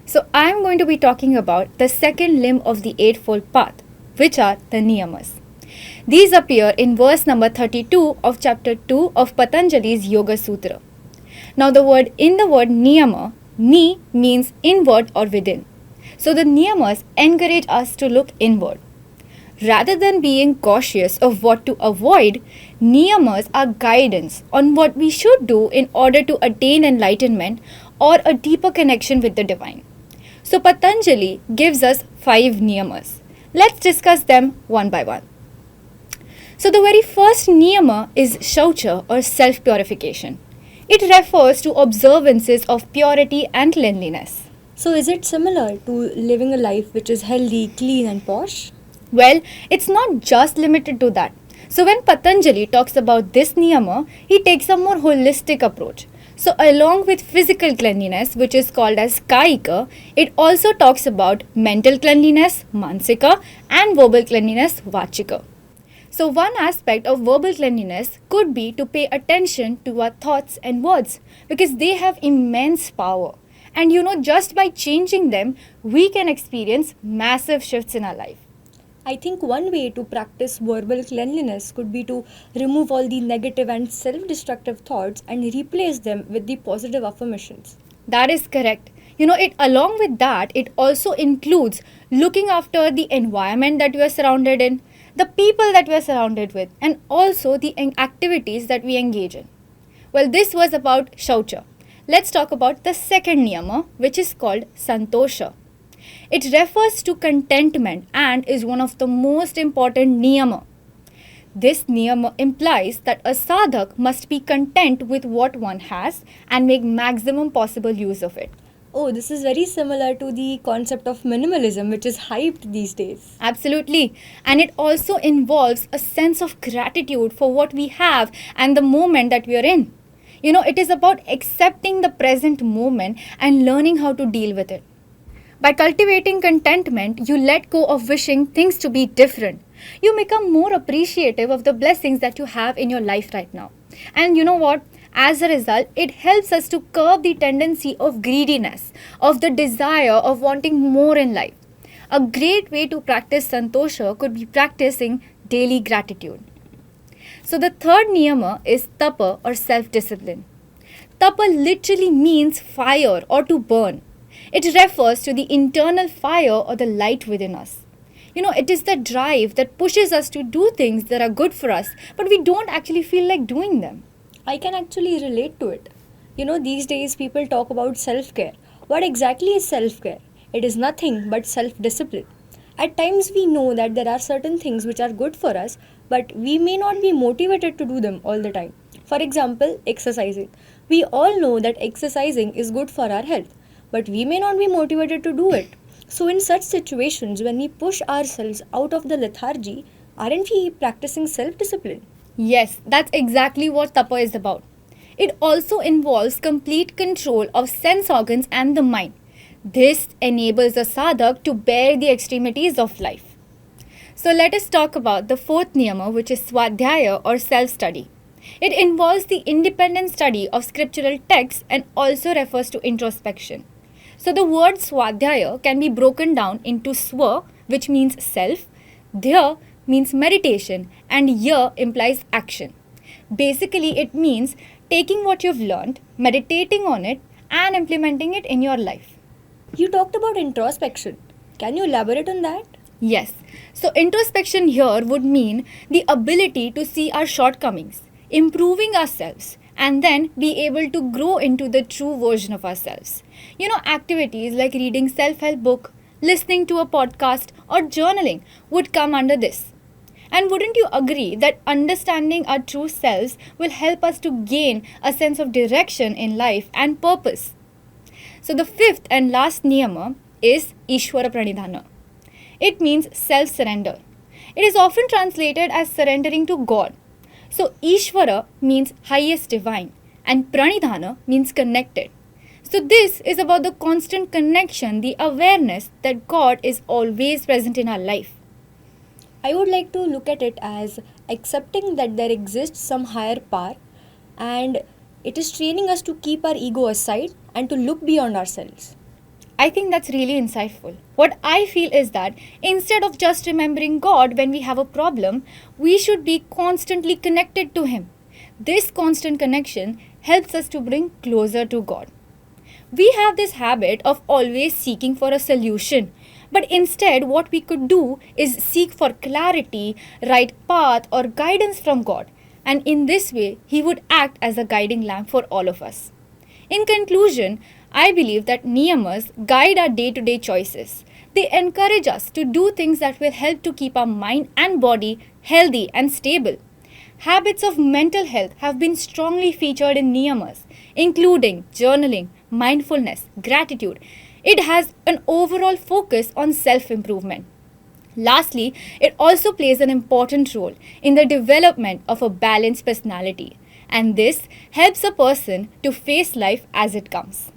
So I am going to be talking about the second limb of the Eightfold Path, which are the Niyamas. These appear in verse number 32 of chapter 2 of Patanjali's Yoga Sutra. Now in the word Niyama, Ni means inward or within. So the Niyamas encourage us to look inward. Rather than being cautious of what to avoid, niyamas are guidance on what we should do in order to attain enlightenment or a deeper connection with the divine. So Patanjali gives us 5 niyamas. Let's discuss them one by one. So the very first niyama is shaucha or self-purification. It refers to observances of purity and cleanliness. So, is it similar to living a life which is healthy, clean, and posh? Well, it's not just limited to that. So when Patanjali talks about this niyama, he takes a more holistic approach. So along with physical cleanliness, which is called as kaika, it also talks about mental cleanliness, mansika, and verbal cleanliness, vachika. So one aspect of verbal cleanliness could be to pay attention to our thoughts and words because they have immense power. And just by changing them, we can experience massive shifts in our life. I think one way to practice verbal cleanliness could be to remove all the negative and self destructive thoughts and replace them with the positive affirmations. That is correct. It along with that, it also includes looking after the environment that we are surrounded in, the people that we are surrounded with, and also the activities that we engage in. Well, this was about shaucha. Let's talk about the second niyama, which is called santosha. It refers to contentment and is one of the most important niyama. This niyama implies that a sadhak must be content with what one has and make maximum possible use of it. Oh, this is very similar to the concept of minimalism, which is hyped these days. Absolutely. And it also involves a sense of gratitude for what we have and the moment that we are in. It is about accepting the present moment and learning how to deal with it. By cultivating contentment, you let go of wishing things to be different. You become more appreciative of the blessings that you have in your life right now. And you know what? As a result, it helps us to curb the tendency of greediness, of the desire of wanting more in life. A great way to practice santosha could be practicing daily gratitude. So the third niyama is tapa or self-discipline. Tapa literally means fire or to burn. It refers to the internal fire or the light within us. It is the drive that pushes us to do things that are good for us, but we don't actually feel like doing them. I can actually relate to it. These days people talk about self care. What exactly is self care? It is nothing but self discipline. At times we know that there are certain things which are good for us, but we may not be motivated to do them all the time. For example, exercising. We all know that exercising is good for our health, but we may not be motivated to do it. So, in such situations, when we push ourselves out of the lethargy, aren't we practicing self discipline? Yes, that's exactly what tapa is about. It also involves complete control of sense organs and the mind. This enables the sadhak to bear the extremities of life. So let us talk about the fourth niyama, which is swadhyaya or self-study. It involves the independent study of scriptural texts and also refers to introspection. So the word swadhyaya can be broken down into swa, which means self, dhya means meditation, and ya implies action. Basically, it means taking what you've learned, meditating on it, and implementing it in your life. You talked about introspection. Can you elaborate on that? Yes. So introspection here would mean the ability to see our shortcomings, improving ourselves, and then be able to grow into the true version of ourselves. Activities like reading self-help book, listening to a podcast, or journaling would come under this. And wouldn't you agree that understanding our true selves will help us to gain a sense of direction in life and purpose? So the fifth and last niyama is Ishwara Pranidhana. It means self-surrender. It is often translated as surrendering to God. So Ishvara means highest divine and Pranidhana means connected. So this is about the constant connection, the awareness that God is always present in our life. I would like to look at it as accepting that there exists some higher power and it is training us to keep our ego aside and to look beyond ourselves. I think that's really insightful. What I feel is that instead of just remembering God when we have a problem, we should be constantly connected to Him. This constant connection helps us to bring closer to God. We have this habit of always seeking for a solution, but instead, what we could do is seek for clarity, right path, or guidance from God. And in this way, He would act as a guiding lamp for all of us. In conclusion, I believe that Niyamas guide our day to day choices. They encourage us to do things that will help to keep our mind and body healthy and stable. Habits of mental health have been strongly featured in Niyamas, including journaling, mindfulness, gratitude. It has an overall focus on self improvement. Lastly, it also plays an important role in the development of a balanced personality, and this helps a person to face life as it comes.